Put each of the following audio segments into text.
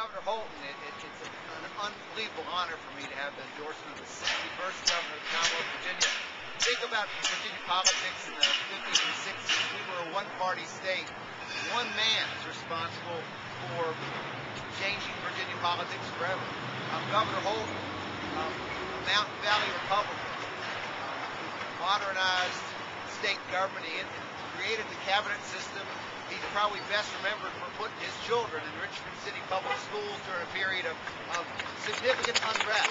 Governor Holton, it's an unbelievable honor for me to have the endorsement of the 61st Governor of the Commonwealth of Virginia. Think about Virginia politics in the 50s and 60s. We were a one-party state. One man is responsible for changing Virginia politics forever. Governor Holton, a Mountain Valley Republican, modernized state government. He created the cabinet system. He's probably best remembered for putting his children in Richmond City public schools during a period of significant unrest.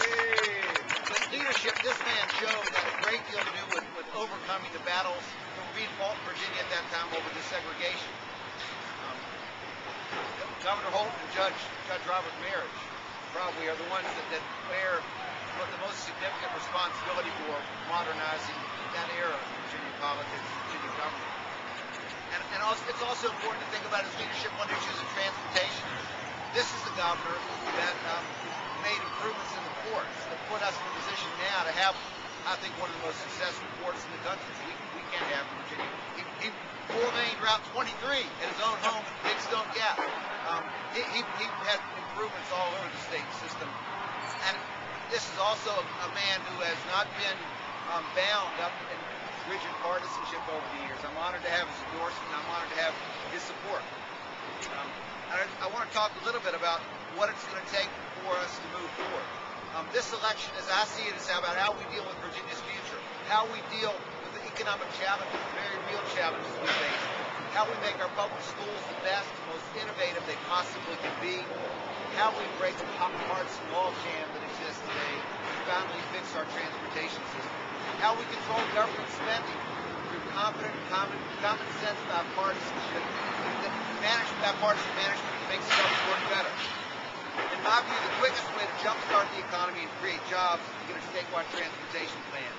With leadership, this man showed that a great deal to do with overcoming the battles that were being fought in Virginia at that time over desegregation. Governor Holton and Judge Robert Marriage probably are the ones that bear the most significant responsibility for modernizing that era of Virginia politics, Virginia government. And also, it's also important to think about his leadership on issues of transportation. This is the governor that made improvements in the ports that put us in a position now to have, I think, one of the most successful ports in the country. We can't have in Virginia. He four-laned Route 23 at his own home in Big Stone Gap. He had improvements all over the state system. And this is also a man who has not been bound up in rigid partisanship over the years. I'm honored to have his endorsement, and I'm honored to have his support. I want to talk a little bit about what it's going to take for us to move forward. This election, as I see it, is about how we deal with Virginia's future, how we deal with the economic challenges, the very real challenges we face, how we make our public schools the best, most innovative they possibly can be, how we break the partisan logjam that exists today, and finally fix our transportation system, how we control government spending through competent, common sense bipartisanship, bipartisan management that makes government work better. In my view, the quickest way to jumpstart the economy and create jobs is to get a statewide transportation plan.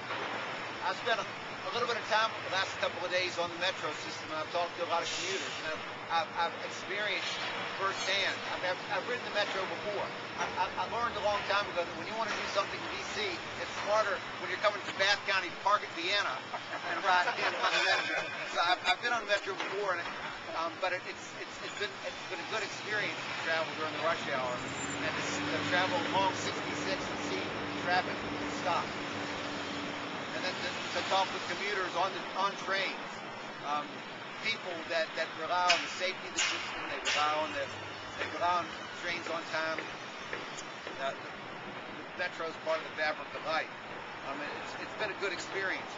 I spent a little bit of time the last couple of days on the Metro system, and I've talked to a lot of commuters, and I've experienced firsthand. I've ridden the Metro before. I learned a long time ago that when you want to do something in D.C., it's smarter when you're coming from Bath County to park at Vienna and ride in on the Metro. So I've been on the Metro before, but it's been a good experience to travel during the rush hour and to travel along 66 and see traffic stop. And then to talk with commuters on trains, people that rely on the safety of the system, they rely on trains on time. The Metro is part of the fabric of life. It's been a good experience.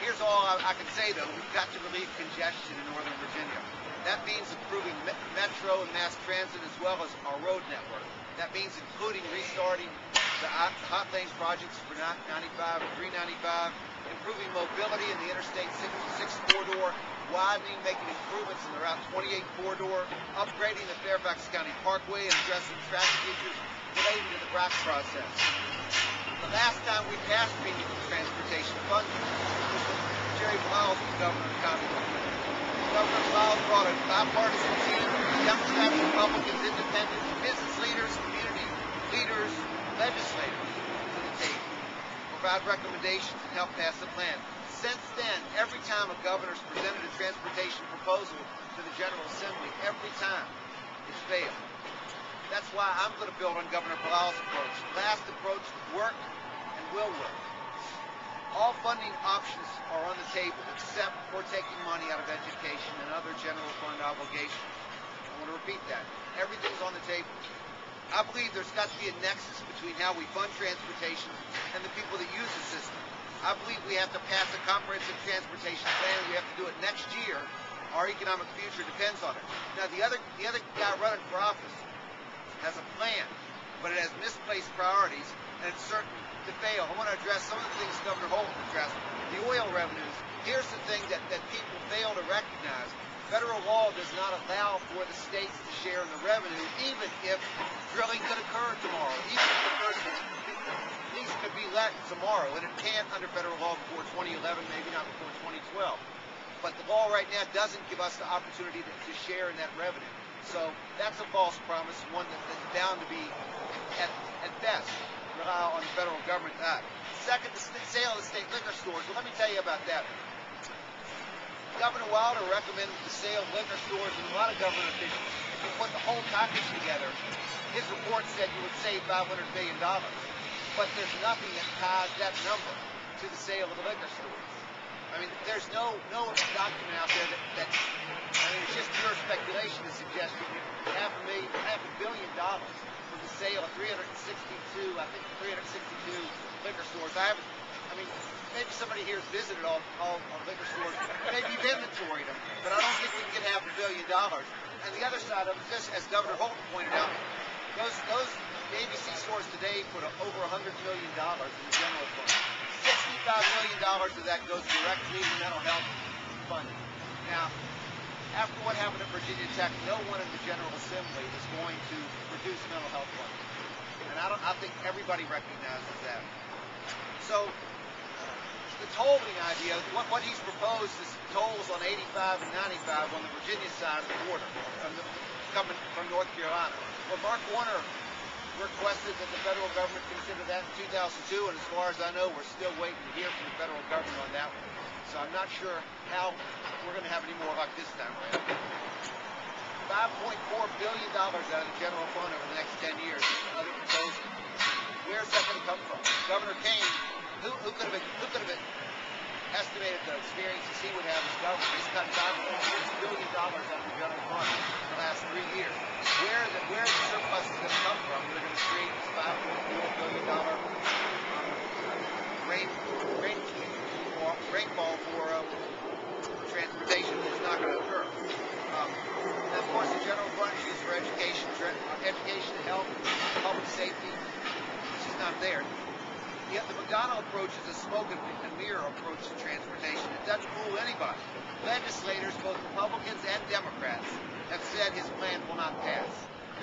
Here's all I can say, though. We've got to relieve congestion in Northern Virginia. That means improving Metro and mass transit as well as our road network. That means including restarting the Hot Lanes projects for 95 and 395, improving mobility in the Interstate 66 corridor, widening, making improvements in the Route 28 corridor, upgrading the Fairfax County Parkway, and addressing traffic issues related to the BRAC process. The last time we passed meaningful transportation funding was when Jerry Blount was governor of the Commonwealth. Governor Blount brought a bipartisan team of Democrats, Republicans, independents, business leaders, community leaders, legislators to the table, provide recommendations and help pass the plan. Since then, every time a governor's presented a transportation proposal to the General Assembly, every time it's failed. That's why I'm going to build on Governor Blount's approach. The last approach worked and will work. All funding options are on the table except for taking money out of education and other general fund obligations. I want to repeat that. Everything's on the table. I believe there's got to be a nexus between how we fund transportation and the people that use the system. I believe we have to pass a comprehensive transportation plan. We have to do it next year. Our economic future depends on it. Now, the other guy running for office has a plan, but it has misplaced priorities, and it's certain to fail. I want to address some of the things Governor Holton addressed. The oil revenues. Here's the thing that people fail to recognize. Federal law does not allow for the states to share in the revenue, even if drilling could occur tomorrow, even if the first lease could be let tomorrow, and it can't under federal law before 2011, maybe not before 2012. But the law right now doesn't give us the opportunity to share in that revenue. So that's a false promise, one that's bound to be, at best, rely on the federal government. Second, the sale of the state liquor stores. Well, let me tell you about that. Governor Wilder recommended the sale of liquor stores, and a lot of government officials, if you put the whole whole package together, his report said you would save $500 million. But there's nothing that ties that number to the sale of the liquor stores. I mean, there's no document out there that I mean, it's just pure speculation to suggest you get half a billion dollars from the sale of 362 liquor stores. I mean, maybe somebody here has visited all liquor stores. Maybe you've inventoried them, but I don't think we can get $500 million. And the other side of it, just as Governor Holton pointed out, those ABC stores today put over $100 million in the general fund. $65 million of that goes directly to mental health funding. Now, after what happened at Virginia Tech, no one in the General Assembly is going to reduce mental health funding. And I think everybody recognizes that. So, the tolling idea, what he's proposed is tolls on 85 and 95 on the Virginia side of the border, coming from North Carolina. Well, Mark Warner requested that the federal government consider that in 2002, and as far as I know, we're still waiting to hear from the federal government on that one. So I'm not sure how we're going to have any more luck this time around. $5.4 billion out of the general fund over the next 10 years. Another proposal. Where's that going to come from? Governor Kane, who could have estimated the experiences he would have as governor? He's cut $5.6 billion out of the general fund in the last 3 years. Where the surplus is going to come from? They're going to create this $5.4 billion rainfall for transportation that's not going to occur. And of course, the general fund is used for education, health, public safety. It's just not there. Yet the McDonnell approach is a smoke and mirror approach to transportation. It doesn't fool anybody. Legislators, both Republicans and Democrats, have said his plan will not pass.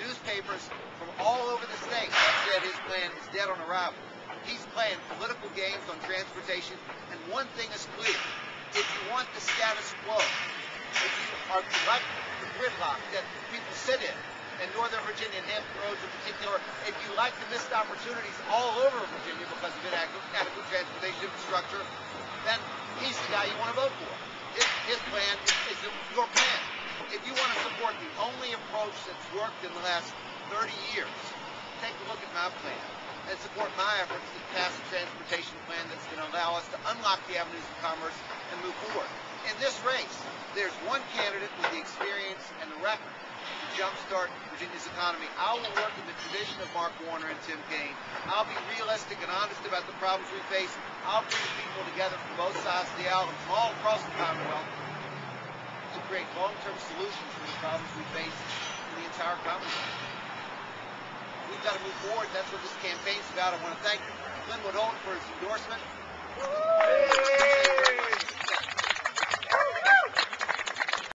Newspapers from all over the state have said his plan is dead on arrival. He's playing political games on transportation, and one thing is clear. If you want the status quo, if you are like the gridlock that people sit in Northern Virginia and Hampton Roads in particular, if you like the missed opportunities all over Virginia because of inadequate transportation infrastructure, then he's the guy you want to vote for. His plan is your plan. If you want to support the only approach that's worked in the last 30 years, take a look at my plan and support my efforts to pass a transportation plan that's going to allow us to unlock the avenues of commerce and move forward. In this race, there's one candidate with the experience and the record to jumpstart Virginia's economy. I will work in the tradition of Mark Warner and Tim Kaine. I'll be realistic and honest about the problems we face. I'll bring people together from both sides of the aisle and from all across the Commonwealth to create long-term solutions for the problems we face in the entire Commonwealth. We've got to move forward. That's what this campaign's about. I want to thank Linwood Holton for his endorsement.